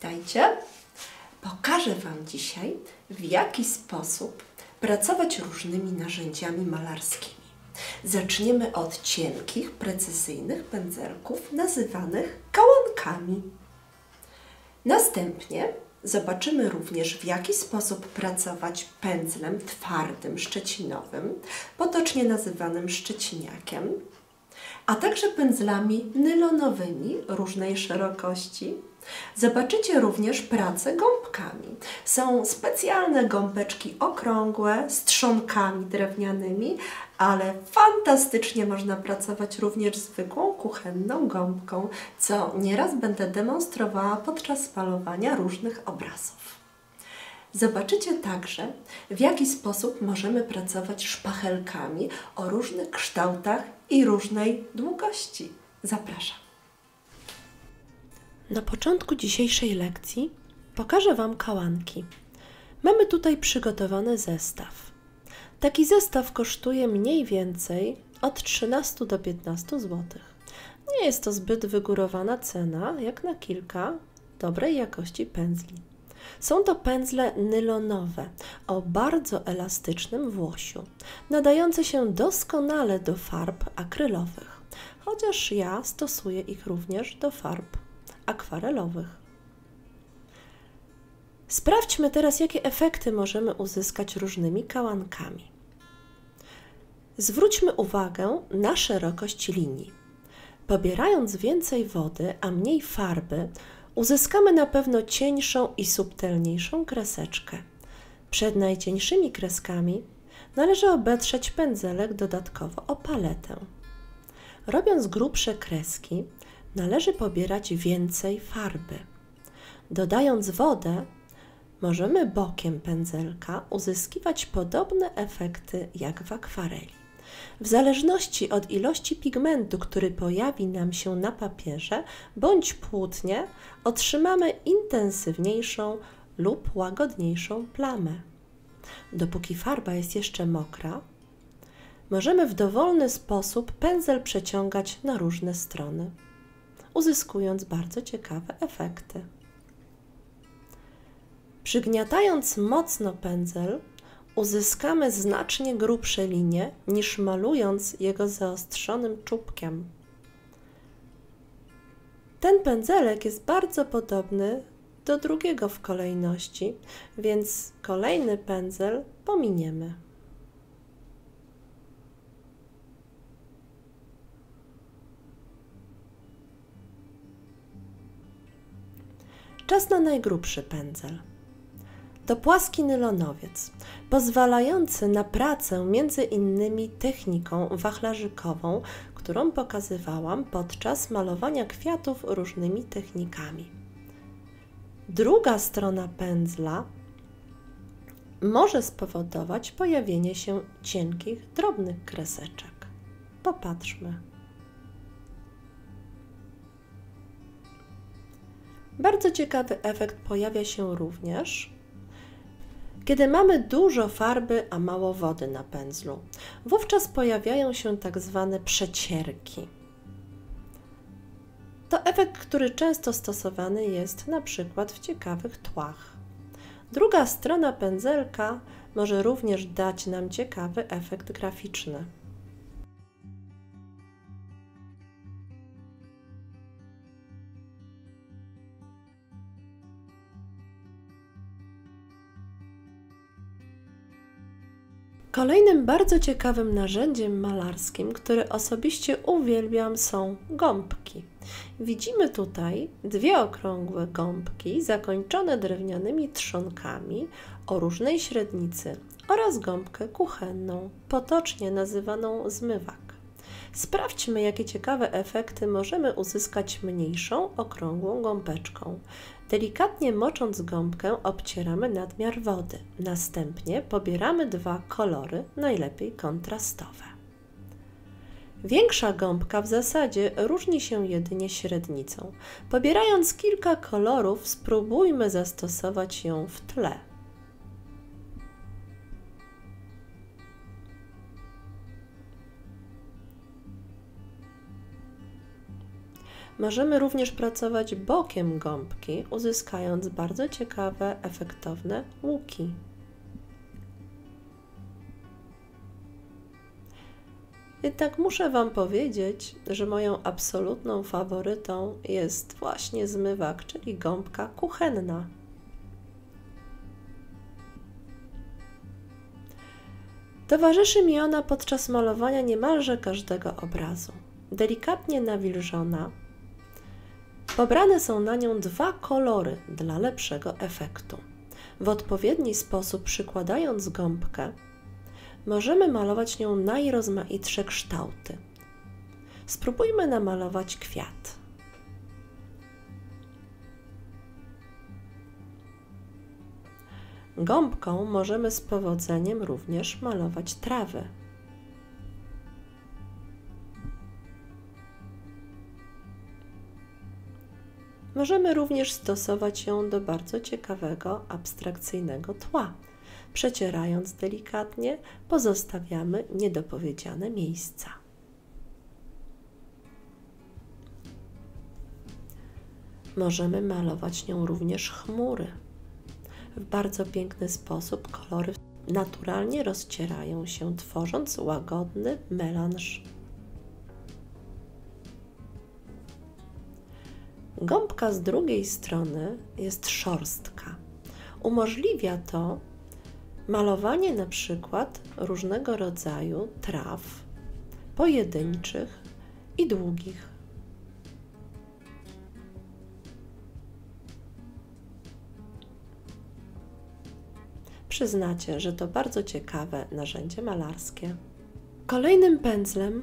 Witajcie! Pokażę Wam dzisiaj, w jaki sposób pracować różnymi narzędziami malarskimi. Zaczniemy od cienkich, precyzyjnych pędzelków nazywanych kałankami. Następnie zobaczymy również, w jaki sposób pracować pędzlem twardym, szczecinowym, potocznie nazywanym szczeciniakiem, a także pędzlami nylonowymi różnej szerokości. Zobaczycie również pracę gąbkami. Są specjalne gąbeczki okrągłe z trzonkami drewnianymi, ale fantastycznie można pracować również zwykłą kuchenną gąbką, co nieraz będę demonstrowała podczas malowania różnych obrazów. Zobaczycie także, w jaki sposób możemy pracować szpachelkami o różnych kształtach i różnej długości. Zapraszam. Na początku dzisiejszej lekcji pokażę Wam kałanki. Mamy tutaj przygotowany zestaw. Taki zestaw kosztuje mniej więcej od 13 do 15 zł. Nie jest to zbyt wygórowana cena, jak na kilka dobrej jakości pędzli. Są to pędzle nylonowe o bardzo elastycznym włosiu, nadające się doskonale do farb akrylowych, chociaż ja stosuję ich również do farb akwarelowych. Sprawdźmy teraz, jakie efekty możemy uzyskać różnymi kałankami. Zwróćmy uwagę na szerokość linii. Pobierając więcej wody, a mniej farby, uzyskamy na pewno cieńszą i subtelniejszą kreseczkę. Przed najcieńszymi kreskami należy obetrzeć pędzelek dodatkowo o paletę. Robiąc grubsze kreski, należy pobierać więcej farby. Dodając wodę, możemy bokiem pędzelka uzyskiwać podobne efekty jak w akwareli. W zależności od ilości pigmentu, który pojawi nam się na papierze bądź płótnie, otrzymamy intensywniejszą lub łagodniejszą plamę. Dopóki farba jest jeszcze mokra, możemy w dowolny sposób pędzel przeciągać na różne strony, uzyskując bardzo ciekawe efekty. Przygniatając mocno pędzel, uzyskamy znacznie grubsze linie niż malując jego zaostrzonym czubkiem. Ten pędzelek jest bardzo podobny do drugiego w kolejności, więc kolejny pędzel pominiemy. Czas na najgrubszy pędzel. To płaski nylonowiec, pozwalający na pracę między innymi techniką wachlarzykową, którą pokazywałam podczas malowania kwiatów różnymi technikami. Druga strona pędzla może spowodować pojawienie się cienkich, drobnych kreseczek. Popatrzmy. Bardzo ciekawy efekt pojawia się również, kiedy mamy dużo farby, a mało wody na pędzlu. Wówczas pojawiają się tak zwane przecierki. To efekt, który często stosowany jest na przykład w ciekawych tłach. Druga strona pędzelka może również dać nam ciekawy efekt graficzny. Kolejnym bardzo ciekawym narzędziem malarskim, które osobiście uwielbiam, są gąbki. Widzimy tutaj dwie okrągłe gąbki zakończone drewnianymi trzonkami o różnej średnicy oraz gąbkę kuchenną, potocznie nazywaną zmywak. Sprawdźmy, jakie ciekawe efekty możemy uzyskać mniejszą, okrągłą gąbeczką. Delikatnie mocząc gąbkę obcieramy nadmiar wody. Następnie pobieramy dwa kolory, najlepiej kontrastowe. Większa gąbka w zasadzie różni się jedynie średnicą. Pobierając kilka kolorów, spróbujmy zastosować ją w tle. Możemy również pracować bokiem gąbki, uzyskując bardzo ciekawe, efektowne łuki. Jednak muszę Wam powiedzieć, że moją absolutną faworytą jest właśnie zmywak, czyli gąbka kuchenna. Towarzyszy mi ona podczas malowania niemalże każdego obrazu. Delikatnie nawilżona, pobrane są na nią dwa kolory dla lepszego efektu. W odpowiedni sposób przykładając gąbkę, możemy malować nią najrozmaitsze kształty. Spróbujmy namalować kwiat. Gąbką możemy z powodzeniem również malować trawy. Możemy również stosować ją do bardzo ciekawego, abstrakcyjnego tła. Przecierając delikatnie, pozostawiamy niedopowiedziane miejsca. Możemy malować nią również chmury. W bardzo piękny sposób kolory naturalnie rozcierają się, tworząc łagodny melanż. Gąbka z drugiej strony jest szorstka. Umożliwia to malowanie na przykład różnego rodzaju traw, pojedynczych i długich. Przyznacie, że to bardzo ciekawe narzędzie malarskie. Kolejnym pędzlem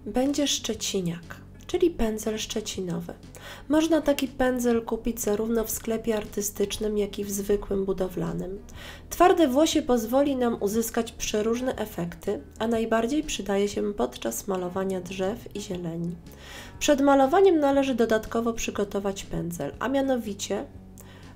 będzie szczeciniak, czyli pędzel szczecinowy. Można taki pędzel kupić zarówno w sklepie artystycznym, jak i w zwykłym budowlanym. Twarde włosie pozwoli nam uzyskać przeróżne efekty, a najbardziej przydaje się podczas malowania drzew i zieleni. Przed malowaniem należy dodatkowo przygotować pędzel, a mianowicie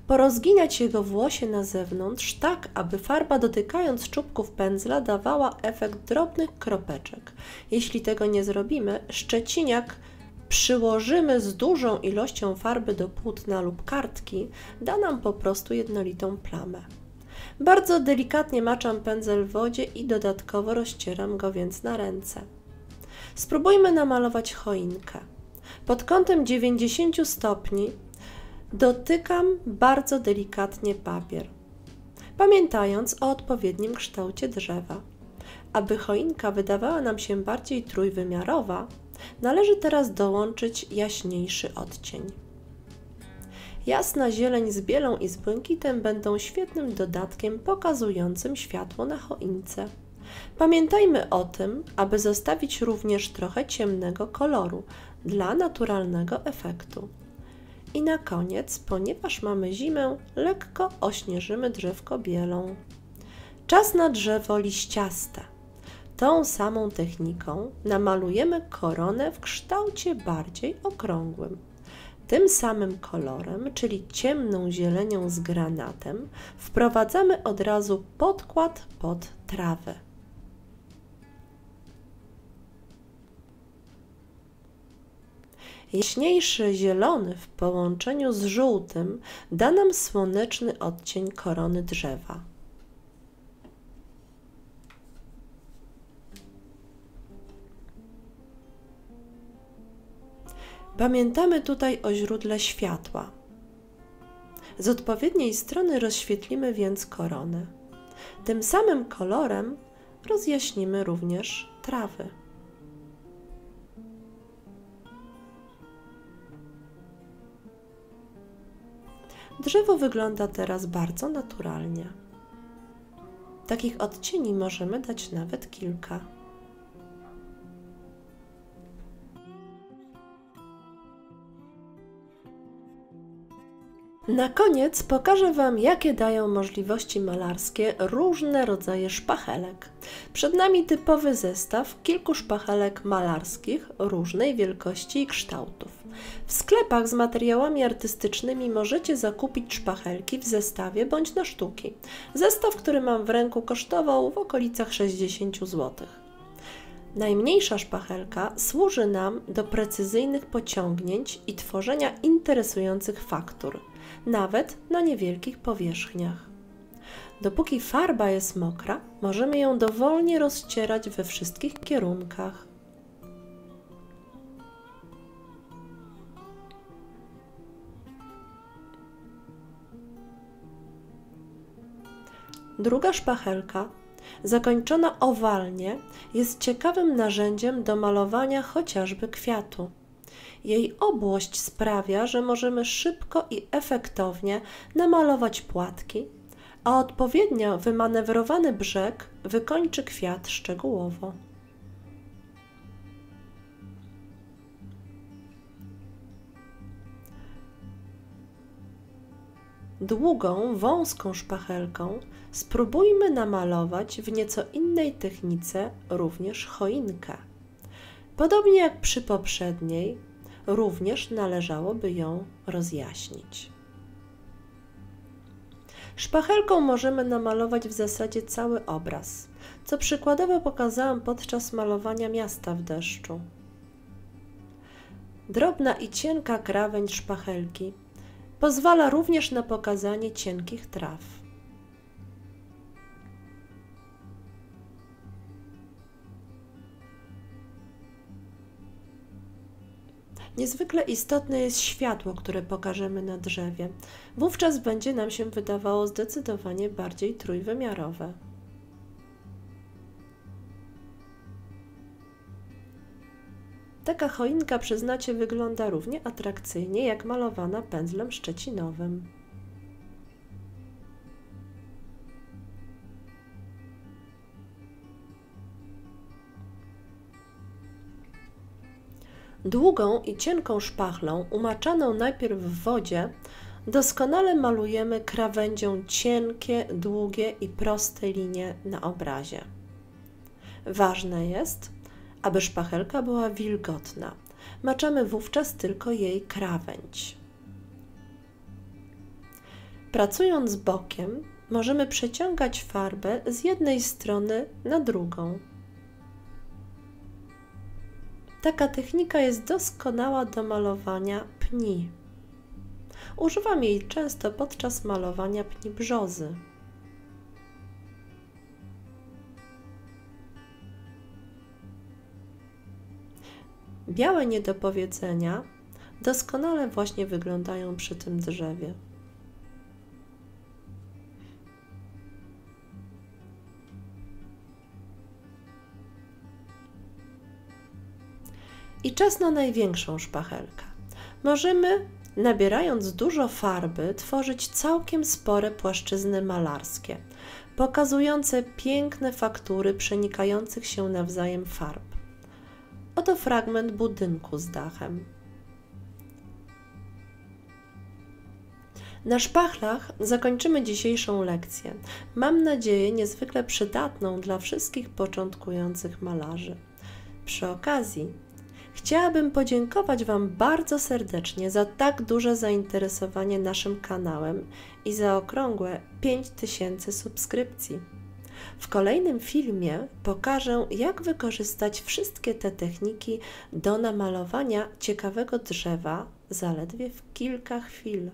porozginać jego włosie na zewnątrz tak, aby farba dotykając czubków pędzla dawała efekt drobnych kropeczek. Jeśli tego nie zrobimy, szczeciniak przyłożymy z dużą ilością farby do płótna lub kartki, da nam po prostu jednolitą plamę. Bardzo delikatnie maczam pędzel w wodzie i dodatkowo rozcieram go więc na ręce. Spróbujmy namalować choinkę. Pod kątem 90 stopni dotykam bardzo delikatnie papier, pamiętając o odpowiednim kształcie drzewa. Aby choinka wydawała nam się bardziej trójwymiarowa, należy teraz dołączyć jaśniejszy odcień. Jasna zieleń z bielą i z błękitem będą świetnym dodatkiem pokazującym światło na choince. Pamiętajmy o tym, aby zostawić również trochę ciemnego koloru dla naturalnego efektu. I na koniec, ponieważ mamy zimę, lekko ośnieżymy drzewko bielą. Czas na drzewo liściaste. Tą samą techniką namalujemy koronę w kształcie bardziej okrągłym. Tym samym kolorem, czyli ciemną zielenią z granatem, wprowadzamy od razu podkład pod trawę. Jaśniejszy zielony w połączeniu z żółtym da nam słoneczny odcień korony drzewa. Pamiętamy tutaj o źródle światła. Z odpowiedniej strony rozświetlimy więc koronę. Tym samym kolorem rozjaśnimy również trawy. Drzewo wygląda teraz bardzo naturalnie. Takich odcieni możemy dać nawet kilka. Na koniec pokażę Wam, jakie dają możliwości malarskie różne rodzaje szpachelek. Przed nami typowy zestaw kilku szpachelek malarskich różnej wielkości i kształtów. W sklepach z materiałami artystycznymi możecie zakupić szpachelki w zestawie bądź na sztuki. Zestaw, który mam w ręku, kosztował w okolicach 60 zł. Najmniejsza szpachelka służy nam do precyzyjnych pociągnięć i tworzenia interesujących faktur, nawet na niewielkich powierzchniach. Dopóki farba jest mokra, możemy ją dowolnie rozcierać we wszystkich kierunkach. Druga szpachelka, zakończona owalnie, jest ciekawym narzędziem do malowania chociażby kwiatu. Jej obłość sprawia, że możemy szybko i efektownie namalować płatki, a odpowiednio wymanewrowany brzeg wykończy kwiat szczegółowo. Długą, wąską szpachelką spróbujmy namalować w nieco innej technice również choinkę. Podobnie jak przy poprzedniej, również należałoby ją rozjaśnić. Szpachelką możemy namalować w zasadzie cały obraz, co przykładowo pokazałam podczas malowania miasta w deszczu. Drobna i cienka krawędź szpachelki pozwala również na pokazanie cienkich traw. Niezwykle istotne jest światło, które pokażemy na drzewie. Wówczas będzie nam się wydawało zdecydowanie bardziej trójwymiarowe. Taka choinka, przyznacie, wygląda równie atrakcyjnie jak malowana pędzlem szczecinowym. Długą i cienką szpachlą, umaczaną najpierw w wodzie, doskonale malujemy krawędzią cienkie, długie i proste linie na obrazie. Ważne jest, aby szpachelka była wilgotna. Maczamy wówczas tylko jej krawędź. Pracując bokiem, możemy przeciągać farbę z jednej strony na drugą. Taka technika jest doskonała do malowania pni. Używam jej często podczas malowania pni brzozy. Białe niedopowiedzenia doskonale właśnie wyglądają przy tym drzewie. I czas na największą szpachelkę. Możemy, nabierając dużo farby, tworzyć całkiem spore płaszczyzny malarskie, pokazujące piękne faktury przenikających się nawzajem farb. Oto fragment budynku z dachem. Na szpachlach zakończymy dzisiejszą lekcję. Mam nadzieję, niezwykle przydatną dla wszystkich początkujących malarzy. Przy okazji chciałabym podziękować Wam bardzo serdecznie za tak duże zainteresowanie naszym kanałem i za okrągłe 5000 subskrypcji. W kolejnym filmie pokażę, jak wykorzystać wszystkie te techniki do namalowania ciekawego drzewa zaledwie w kilka chwil.